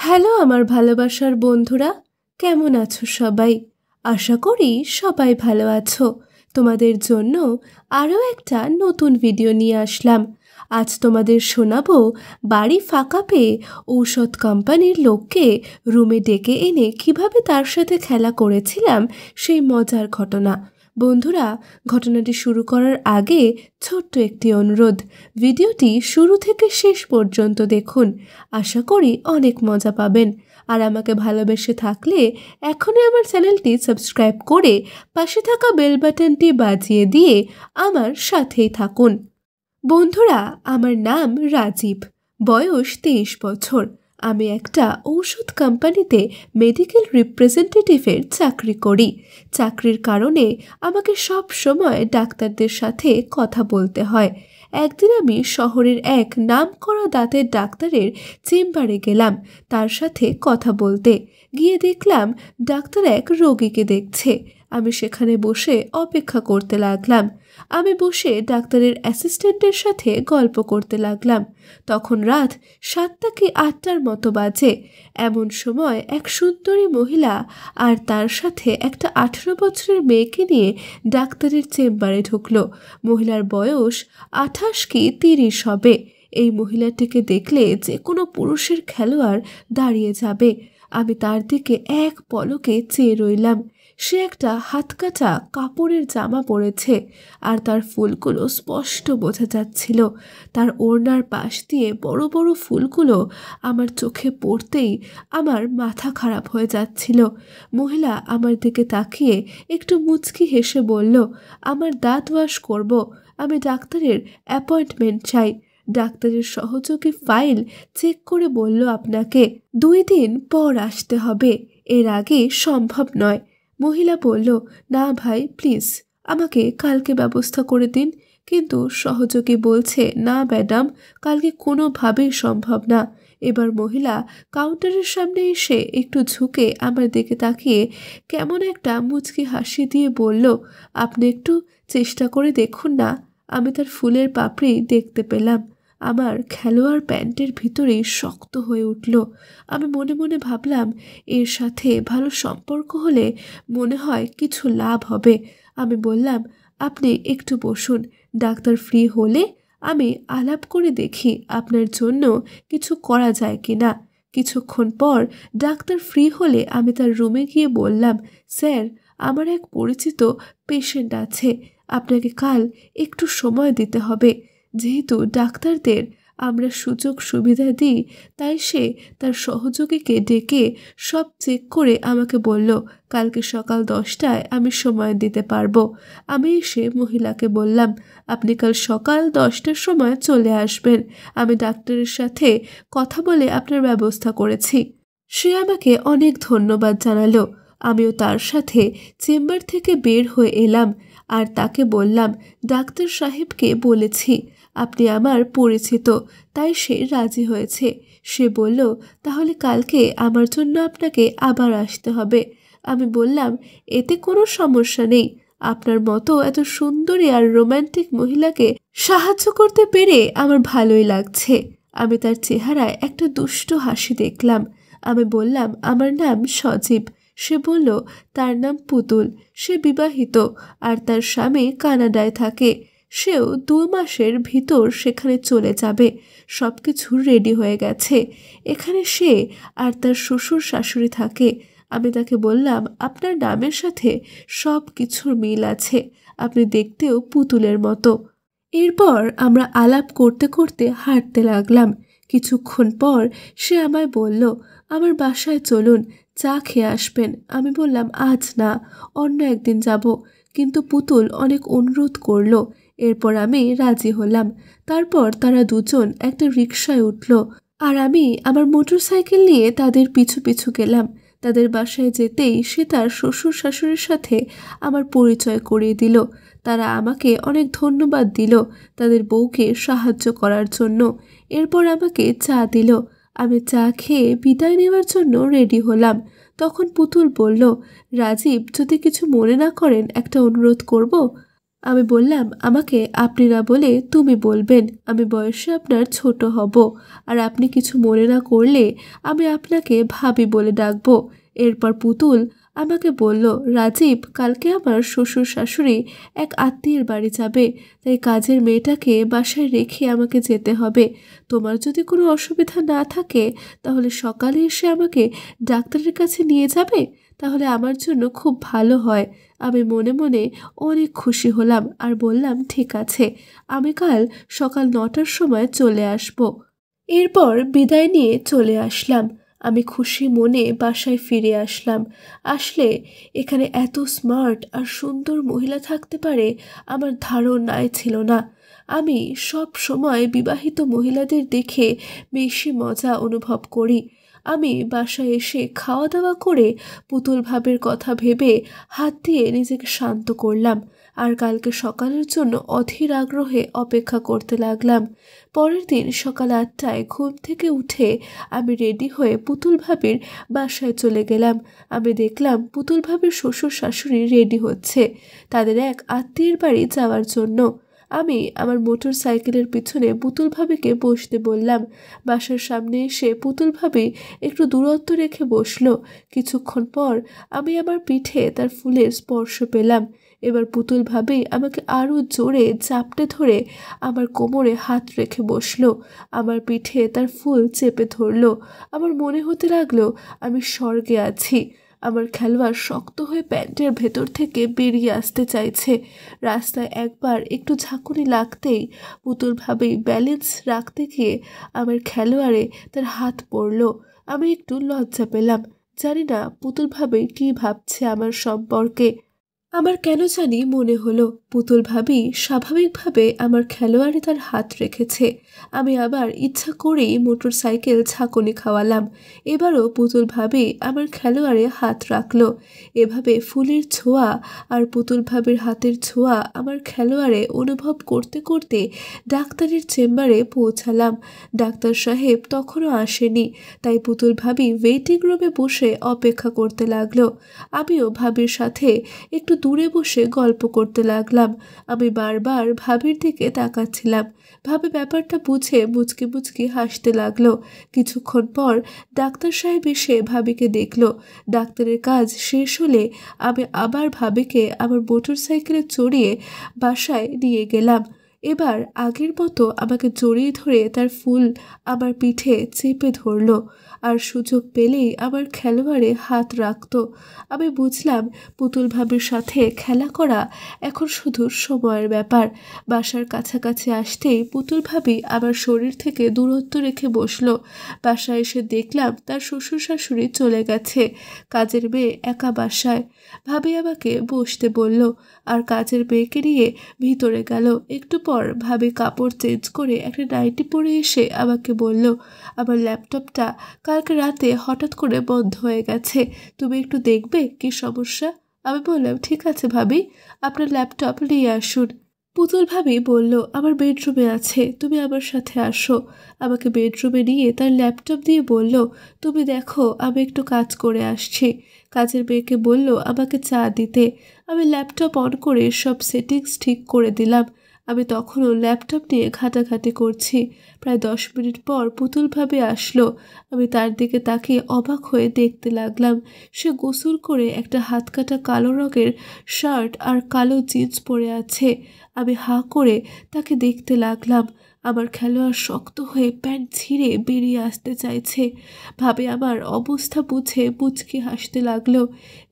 Hello আমার ভালোবাসার বন্ধুরা, কেমন আছো সবাই? আশা করি সবাই ভালো আছো। তোমাদের জন্য আরও একটা নতুন ভিডিও নিয়ে আসলাম। আজ তোমাদের শোনাবো বাড়ি ফাঁকা পেয়ে ঔষধ কোম্পানির লোককে রুমে ডেকে এনে কিভাবে তার সাথে খেলা করেছিলাম সেই মজার ঘটনা। বন্ধুরা, ঘটনাটি শুরু করার আগে ছোট্ট একটি অনুরোধ, ভিডিওটি শুরু থেকে শেষ পর্যন্ত দেখুন। আশা করি অনেক মজা পাবেন। আর আমাকে ভালোবেসে থাকলে এখনই আমার চ্যানেলটি সাবস্ক্রাইব করে পাশে থাকা বেল বাটনটি বাজিয়ে দিয়ে আমার সাথেই থাকুন। বন্ধুরা, আমার নাম রাজীব, বয়স 23 বছর। আমি একটা ঔষধ কোম্পানিতে মেডিকেল রিপ্রেজেন্টেটিভের চাকরি করি। চাকরির কারণে আমাকে সব সময় ডাক্তারদের সাথে কথা বলতে হয়। একদিন আমি শহরের এক নামকরা দাঁতের ডাক্তারের চেম্বারে গেলাম তার সাথে কথা বলতে। গিয়ে দেখলাম ডাক্তার এক রোগীকে দেখছে। আমি সেখানে বসে অপেক্ষা করতে লাগলাম। আমি বসে ডাক্তারের অ্যাসিস্ট্যান্টের সাথে গল্প করতে লাগলাম। তখন রাত 7টা কি 8টার মতো বাজে। এমন সময় এক সুন্দরী মহিলা আর তার সাথে একটা 18 বছরের মেয়েকে নিয়ে ডাক্তারের চেম্বারে ঢুকলো। মহিলার বয়স 28 কি 30 হবে। এই মহিলাটিকে দেখলে যে কোনো পুরুষের খেলোয়াড় দাঁড়িয়ে যাবে। আমি তার দিকে এক পলকে চেয়ে রইলাম। সে একটা হাতকাটা কাপড়ের জামা পরেছে আর তার ফুলগুলো স্পষ্ট বোঝা যাচ্ছিল। তার ওড়নার পাশ দিয়ে বড় বড় ফুলগুলো আমার চোখে পড়তেই আমার মাথা খারাপ হয়ে যাচ্ছিল। মহিলা আমার দিকে তাকিয়ে একটু মুচকি হেসে বলল, আমার দাঁত ওয়াশ করব, আমি ডাক্তারের অ্যাপয়েন্টমেন্ট চাই। ডাক্তারের সহযোগী ফাইল চেক করে বলল, আপনাকে 2 দিন পর আসতে হবে, এর আগে সম্ভব নয়। মহিলা বলল, না ভাই প্লিজ, আমাকে কালকে ব্যবস্থা করে দিন। কিন্তু সহযোগী বলছে, না ম্যাডাম, কালকে কোনোভাবেই সম্ভব না। এবার মহিলা কাউন্টারের সামনে এসে একটু ঝুঁকে আমার দিকে তাকিয়ে কেমন একটা মুচকি হাসি দিয়ে বলল, আপনি একটু চেষ্টা করে দেখুন না। আমি তার ফুলের পাপড়ি দেখতে পেলাম। আমার খেলোয়াড় প্যান্টের ভিতরেই শক্ত হয়ে উঠল। আমি মনে মনে ভাবলাম, এর সাথে ভালো সম্পর্ক হলে মনে হয় কিছু লাভ হবে। আমি বললাম, আপনি একটু বসুন, ডাক্তার ফ্রি হলে আমি আলাপ করে দেখি আপনার জন্য কিছু করা যায় কি না। কিছুক্ষণ পর ডাক্তার ফ্রি হলে আমি তার রুমে গিয়ে বললাম, স্যার, আমার এক পরিচিত পেশেন্ট আছে, আপনাকে কাল একটু সময় দিতে হবে। যেহেতু ডাক্তারদের আমরা সুযোগ সুবিধা দিই, তাই সে তার সহযোগীকে ডেকে সব চেক করে আমাকে বলল, কালকে সকাল 10টায় আমি সময় দিতে পারবো। আমি এসে মহিলাকে বললাম, আপনি কাল সকাল 10টার সময় চলে আসবেন। আমি ডাক্তারের সাথে কথা বলে আপনার ব্যবস্থা করেছি। সে আমাকে অনেক ধন্যবাদ জানালো। আমিও তার সাথে চেম্বার থেকে বের হয়ে এলাম আর তাকে বললাম, ডাক্তার সাহেবকে বলেছি আপনি আমার পরিচিত, তাই সে রাজি হয়েছে। সে বলল, তাহলে কালকে আমার জন্য আপনাকে আবার আসতে হবে। আমি বললাম, এতে কোনো সমস্যা নেই। আপনার মতো এত সুন্দরী আর রোমান্টিক মহিলাকে সাহায্য করতে পেরে আমার ভালোই লাগছে। আমি তার চেহারায় একটা দুষ্ট হাসি দেখলাম। আমি বললাম, আমার নাম সজীব। সে বলল, তার নাম পুতুল। সে বিবাহিত আর তার স্বামী কানাডায় থাকে। সেও 2 মাসের ভিতর সেখানে চলে যাবে। সব কিছু রেডি হয়ে গেছে। এখানে সে আর তার শ্বশুর শাশুড়ি থাকে। আমি তাকে বললাম, আপনার নামের সাথে সব কিছুর মিল আছে, আপনি দেখতেও পুতুলের মতো। এরপর আমরা আলাপ করতে করতে হাঁটতে লাগলাম। কিছুক্ষণ পর সে আমায় বলল, আমার বাসায় চলুন, চা খেয়ে আসবেন। আমি বললাম, আজ না, অন্য একদিন যাব। কিন্তু পুতুল অনেক অনুরোধ করলো। এরপর আমি রাজি হলাম। তারপর তারা দুজন একটা রিকশায় উঠল আর আমি আমার মোটরসাইকেল নিয়ে তাদের পিছু পিছু গেলাম। তাদের বাসায় যেতেই সে তার শ্বশুর শাশুড়ির সাথে আমার পরিচয় করিয়ে দিল। তারা আমাকে অনেক ধন্যবাদ দিল তাদের বউকে সাহায্য করার জন্য। এরপর আমাকে চা দিল। আমি চা খেয়ে বিদায় নেওয়ার জন্য রেডি হলাম। তখন পুতুল বলল, রাজীব, যদি কিছু মনে না করেন একটা অনুরোধ করব। আমি বললাম, আমাকে আপনি না বলে তুমি বলবেন। আমি বয়সে আপনার ছোট হব, আর আপনি কিছু মনে না করলে আমি আপনাকে ভাবি বলে ডাকবো। এরপর পুতুল আমাকে বলল, রাজীব, কালকে আমার শ্বশুর শাশুড়ি এক আত্মীয়ের বাড়ি যাবে, তাই কাজের মেয়েটাকে বাসায় রেখে আমাকে যেতে হবে। তোমার যদি কোনো অসুবিধা না থাকে তাহলে সকালে এসে আমাকে ডাক্তারের কাছে নিয়ে যাবে, তাহলে আমার জন্য খুব ভালো হয়। আমি মনে মনে অনেক খুশি হলাম আর বললাম, ঠিক আছে, আমি কাল সকাল 9টার সময় চলে আসব। এরপর বিদায় নিয়ে চলে আসলাম। আমি খুশি মনে বাসায় ফিরে আসলাম। আসলে এখানে এত স্মার্ট আর সুন্দর মহিলা থাকতে পারে আমার ধারণাই ছিল না। আমি সব সময় বিবাহিত মহিলাদের দেখে বেশি মজা অনুভব করি। আমি বাসায় এসে খাওয়া দাওয়া করে পুতুল ভাবের কথা ভেবে হাত দিয়ে নিজেকে শান্ত করলাম আর কালকে সকালের জন্য অধীর আগ্রহে অপেক্ষা করতে লাগলাম। পরের দিন সকাল 8টায় ঘুম থেকে উঠে আমি রেডি হয়ে পুতুল ভাবির বাসায় চলে গেলাম। আমি দেখলাম পুতুল ভাবির শ্বশুর শাশুড়ি রেডি হচ্ছে তাদের এক আত্মীয়ের বাড়ি যাওয়ার জন্য। আমি আমার মোটর সাইকেলের পিছনে পুতুল ভাবিকে বসতে বললাম। বাসার সামনে এসে পুতুল ভাবি একটু দূরত্ব রেখে বসলো। কিছুক্ষণ পর আমি আমার পিঠে তার ফুলের স্পর্শ পেলাম। এবার পুতুল ভাবি আমাকে আরও জোরে চাপটে ধরে আমার কোমরে হাত রেখে বসলো। আমার পিঠে তার ফুল চেপে ধরলো। আমার মনে হতে লাগলো আমি স্বর্গে আছি। আমার খেলোয়াড় শক্ত হয়ে প্যান্টের ভেতর থেকে বেরিয়ে আসতে চাইছে। রাস্তায় একবার একটু ঝাঁকুনি লাগতেই পুতুল ভাবি ব্যালেন্স রাখতে গিয়ে আমার খেলোয়াড়ে তার হাত পড়ল। আমি একটু লজ্জা পেলাম। জানি না পুতুল ভাবি কী ভাবছে আমার সম্পর্কে। আমার কেন জানি মনে হলো পুতুল ভাবি স্বাভাবিকভাবে আমার খেলোয়াড়ে তার হাত রেখেছে। আমি আবার ইচ্ছা করেই মোটর সাইকেল ঝাঁকুনি খাওয়ালাম। এবারও পুতুল ভাবি আমার খেলোয়াড়ে হাত রাখলো। এভাবে ফুলের ছোঁয়া আর পুতুল ভাবির হাতের ছোঁয়া আমার খেলোয়াড়ে অনুভব করতে করতে ডাক্তারের চেম্বারে পৌঁছালাম। ডাক্তার সাহেব তখনও আসেনি, তাই পুতুল ভাবি ওয়েটিং রুমে বসে অপেক্ষা করতে লাগলো। আমিও ভাবির সাথে একটু দূরে বসে গল্প করতে লাগলাম। আমি বারবার ভাবির দিকে তাকাচ্ছিলাম। ভাবি ব্যাপারটা বুঝে মুচকি মুচকি হাসতে লাগলো। কিছুক্ষণ পর ডাক্তার সাহেব এসে ভাবিকে দেখলো। ডাক্তারের কাজ শেষ হলে আমি আবার ভাবিকে আমার মোটর সাইকেলে চড়িয়ে বাসায় নিয়ে গেলাম। এবার আগের মতো আমাকে জড়িয়ে ধরে তার ফুল আমার পিঠে চেপে ধরলো আর সুযোগ পেলেই আমার খেলোয়াড়ে হাত রাখতো। আমি বুঝলাম পুতুল ভাবির সাথে খেলা করা এখন শুধু সময়ের ব্যাপার। বাসার কাছাকাছি আসতেই পুতুল ভাবি আমার শরীর থেকে দূরত্ব রেখে বসলো। বাসায় এসে দেখলাম তার শ্বশুর শাশুড়ি চলে গেছে। কাজের মেয়ে একা বাসায়। ভাবি আমাকে বসতে বলল আর কাজের মেয়েকে নিয়ে ভিতরে গেল। একটু পর ভাবি কাপড় চেঞ্জ করে একটা নাইটি পরে এসে আমাকে বলল, আমার ল্যাপটপটা কালকে রাতে হঠাৎ করে বন্ধ হয়ে গেছে, তুমি একটু দেখবে কি সমস্যা। আমি বললাম, ঠিক আছে ভাবি, আপনার ল্যাপটপ নিয়ে আসুন। পুতুল ভাবি বলল, আমার বেডরুমে আছে, তুমি আমার সাথে আসো। আমাকে বেডরুমে নিয়ে তার ল্যাপটপ দিয়ে বলল, তুমি দেখো আমি একটু কাজ করে আসছি। কাজের মেয়েকে বলল আমাকে চা দিতে। আমি ল্যাপটপ অন করে সব সেটিংস ঠিক করে দিলাম। আমি তখনও ল্যাপটপ নিয়ে ঘাটাঘাটি করছি। প্রায় 10 মিনিট পর পুতুল ভাবি আসলো। আমি তার দিকে তাকিয়ে অবাক হয়ে দেখতে লাগলাম। সে গোসল করে একটা হাতকাটা কালো রঙের শার্ট আর কালো জিন্স পরে আছে। আমি হাঁ করে তাকে দেখতে লাগলাম। আমার খেলোয়াড় শক্ত হয়ে প্যান্ট ছিঁড়ে বেরিয়ে আসতে চাইছে। ভাবে আমার অবস্থা বুঝে মুচকি হাসতে লাগলো।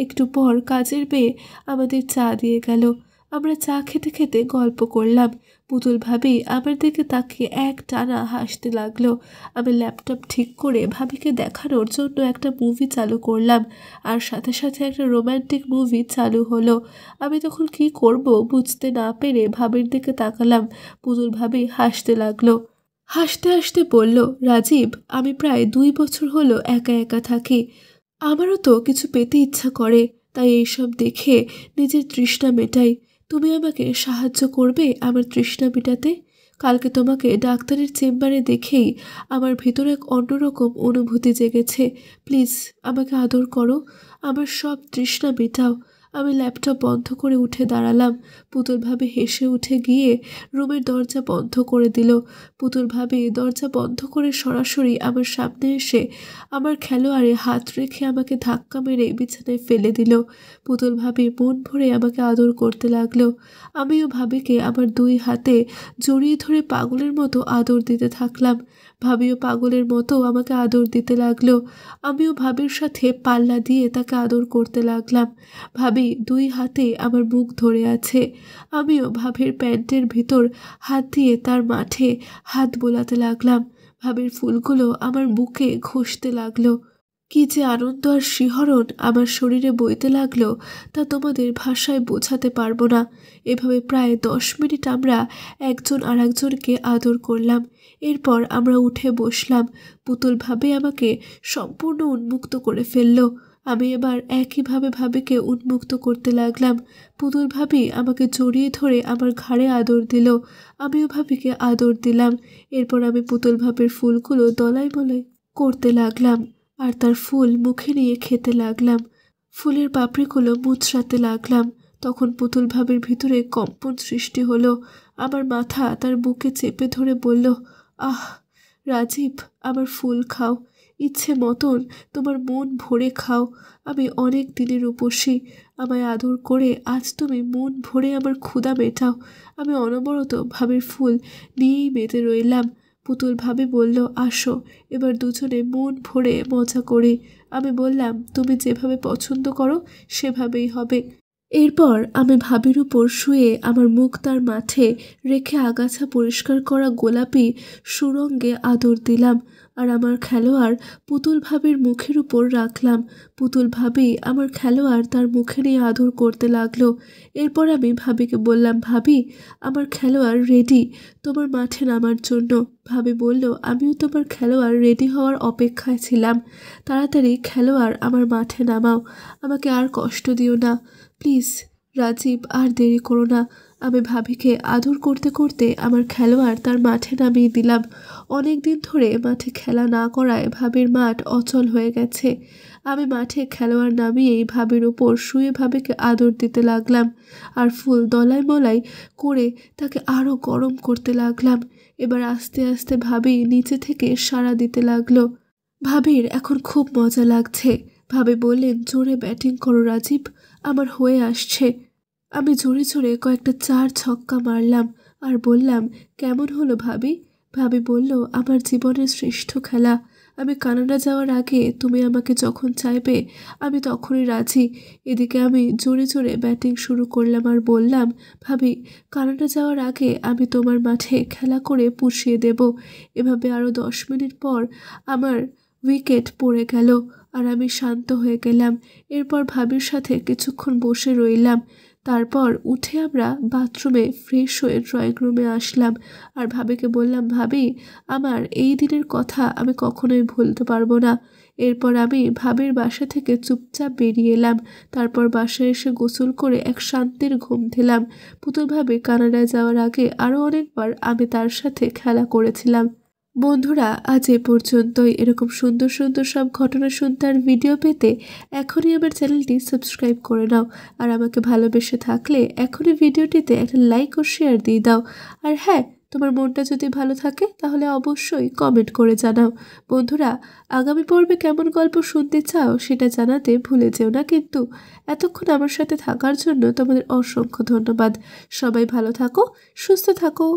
একটু পর কাজের মেয়ে আমাদের চা দিয়ে গেল। আমরা চা খেতে খেতে গল্প করলাম। পুতুল ভাবি আমার দিকে তাকিয়ে এক টানা হাসতে লাগলো। আমি ল্যাপটপ ঠিক করে ভাবিকে দেখানোর জন্য একটা মুভি চালু করলাম আর সাথে সাথে একটা রোম্যান্টিক মুভি চালু হলো। আমি তখন কি করব বুঝতে না পেরে ভাবির দিকে তাকালাম। পুতুল ভাবি হাসতে লাগলো। হাসতে হাসতে বলল, রাজীব, আমি প্রায় 2 বছর হলো একা একা থাকি। আমারও তো কিছু পেতে ইচ্ছা করে, তাই এইসব দেখে নিজের তৃষ্ণা মেটাই। তুমি আমাকে সাহায্য করবে আমার তৃষ্ণা মেটাতে? কালকে তোমাকে ডাক্তারের চেম্বারে দেখেই আমার ভিতরে এক অন্যরকম অনুভূতি জেগেছে। প্লিজ আমাকে আদর করো, আমার সব তৃষ্ণা মেটাও। আমি ল্যাপটপ বন্ধ করে উঠে দাঁড়ালাম। পুতুল ভাবি হেসে উঠে গিয়ে রুমের দরজা বন্ধ করে দিল। পুতুল ভাবি দরজা বন্ধ করে সরাসরি আমার সামনে এসে আমার খেলোয়াড়ে হাত রেখে আমাকে ধাক্কা মেরে বিছানায় ফেলে দিল। পুতুল ভাবি মন ভরে আমাকে আদর করতে লাগলো। আমিও ভাবিকে আমার 2 হাতে জড়িয়ে ধরে পাগলের মতো আদর দিতে থাকলাম। ভাবিও পাগলের মতো আমাকে আদর দিতে লাগলো। আমিও ভাবির সাথে পাল্লা দিয়ে তাকে আদর করতে লাগলাম। ভাবি 2 হাতে আমার মুখ ধরে আছে। আমিও ভাবির প্যান্টের ভিতর হাত দিয়ে তার মাঠে হাত বোলাতে লাগলাম। ভাবির ফুলগুলো আমার বুকে ঘষতে লাগলো। কি যে আনন্দ আর শিহরণ আমার শরীরে বইতে লাগলো তা তোমাদের ভাষায় বোঝাতে পারবো না। এভাবে প্রায় 10 মিনিট আমরা একজন আর একজনকে আদর করলাম। এরপর আমরা উঠে বসলাম। পুতুল ভাবি আমাকে সম্পূর্ণ উন্মুক্ত করে ফেললো। আমি এবার একইভাবে ভাবিকে উন্মুক্ত করতে লাগলাম। পুতুল ভাবি আমাকে জড়িয়ে ধরে আমার ঘাড়ে আদর দিল। আমিও ভাবিকে আদর দিলাম। এরপর আমি পুতুল ভাবির ফুলগুলো দলাই মলাই করতে লাগলাম আর তার ফুল মুখে নিয়ে খেতে লাগলাম। ফুলের পাপড়িগুলো মুচড়াতে লাগলাম। তখন পুতুল ভাবির ভিতরে কম্পন সৃষ্টি হলো। আমার মাথা তার বুকে চেপে ধরে বলল, আহ রাজীব, আমার ফুল খাও, ইচ্ছে মতন তোমার মন ভরে খাও। আমি অনেক দিনের উপসী, আমায় আদর করে আজ তুমি মন ভরে আমার ক্ষুধা মেটাও। আমি অনবরত ভাবির ফুল নিয়েই মেতে রইলাম। পুতুল ভাবি বলল, আসো এবার দুজনে মন ভরে মজা করি। আমি বললাম, তুমি যেভাবে পছন্দ করো সেভাবেই হবে। এরপর আমি ভাবির উপর শুয়ে আমার মুখ তার মাঠে রেখে আগাছা পরিষ্কার করা গোলাপি সুরঙ্গে আদর দিলাম আর আমার খেলোয়াড় পুতুল ভাবির মুখের উপর রাখলাম। পুতুল ভাবি আমার খেলোয়াড় তার মুখে নিয়ে আদর করতে লাগলো। এরপর আমি ভাবিকে বললাম, ভাবি আমার খেলোয়াড় রেডি তোমার মাঠে নামার জন্য। ভাবি বলল, আমিও তোমার খেলোয়াড় রেডি হওয়ার অপেক্ষায় ছিলাম। তাড়াতাড়ি খেলোয়াড় আমার মাঠে নামাও, আমাকে আর কষ্ট দিও না প্লিজ রাজীব, আর দেরি করো না। আমি ভাবিকে আদর করতে করতে আমার খেলোয়াড় তার মাঠে নামিয়ে দিলাম। অনেক দিন ধরে মাঠে খেলা না করায় ভাবির মাঠ অচল হয়ে গেছে। আমি মাঠে খেলোয়াড় নামিয়েই ভাবির উপর শুয়ে ভাবিকে আদর দিতে লাগলাম আর ফুল দলাই মলাই করে তাকে আরও গরম করতে লাগলাম। এবার আস্তে আস্তে ভাবি নিচে থেকে সাড়া দিতে লাগলো। ভাবির এখন খুব মজা লাগছে। ভাবি বললেন, জোরে ব্যাটিং করো রাজীব, আমার হয়ে আসছে। আমি জোরে জোরে কয়েকটা 4 ছক্কা মারলাম আর বললাম, কেমন হলো ভাবি? ভাবি বলল, আমার জীবনের শ্রেষ্ঠ খেলা। আমি কানাডা যাওয়ার আগে তুমি আমাকে যখন চাইবে আমি তখনই রাজি। এদিকে আমি জোরে জোরে ব্যাটিং শুরু করলাম আর বললাম, ভাবি কানাডা যাওয়ার আগে আমি তোমার মাঠে খেলা করে পুষিয়ে দেব। এভাবে আরও 10 মিনিট পর আমার উইকেট পড়ে গেল আর আমি শান্ত হয়ে গেলাম। এরপর ভাবির সাথে কিছুক্ষণ বসে রইলাম। তারপর উঠে আমরা বাথরুমে ফ্রেশ হয়ে ড্রয়িং রুমে আসলাম আর ভাবিকে বললাম, ভাবি আমার এই দিনের কথা আমি কখনোই ভুলতে পারবো না। এরপর আমি ভাবির বাসা থেকে চুপচাপ বেরিয়ে এলাম। তারপর বাসায় এসে গোসল করে এক শান্তির ঘুম দিলাম। পুতুল ভাবি কানাডায় যাওয়ার আগে আরও অনেকবার আমি তার সাথে খেলা করেছিলাম। বন্ধুরা, আজ এ পর্যন্তই। এরকম সুন্দর সুন্দর সব ঘটনা শুনতে আর ভিডিও পেতে এখনই আমার চ্যানেলটি সাবস্ক্রাইব করে নাও। আর আমাকে ভালোবেসে থাকলে এখনই ভিডিওটিতে একটা লাইক ও শেয়ার দিয়ে দাও। আর হ্যাঁ, তোমার মনটা যদি ভালো থাকে তাহলে অবশ্যই কমেন্ট করে জানাও। বন্ধুরা, আগামী পর্বে কেমন গল্প শুনতে চাও সেটা জানাতে ভুলে যেও না কিন্তু। এতক্ষণ আমার সাথে থাকার জন্য তোমাদের অসংখ্য ধন্যবাদ। সবাই ভালো থাকো, সুস্থ থাকো।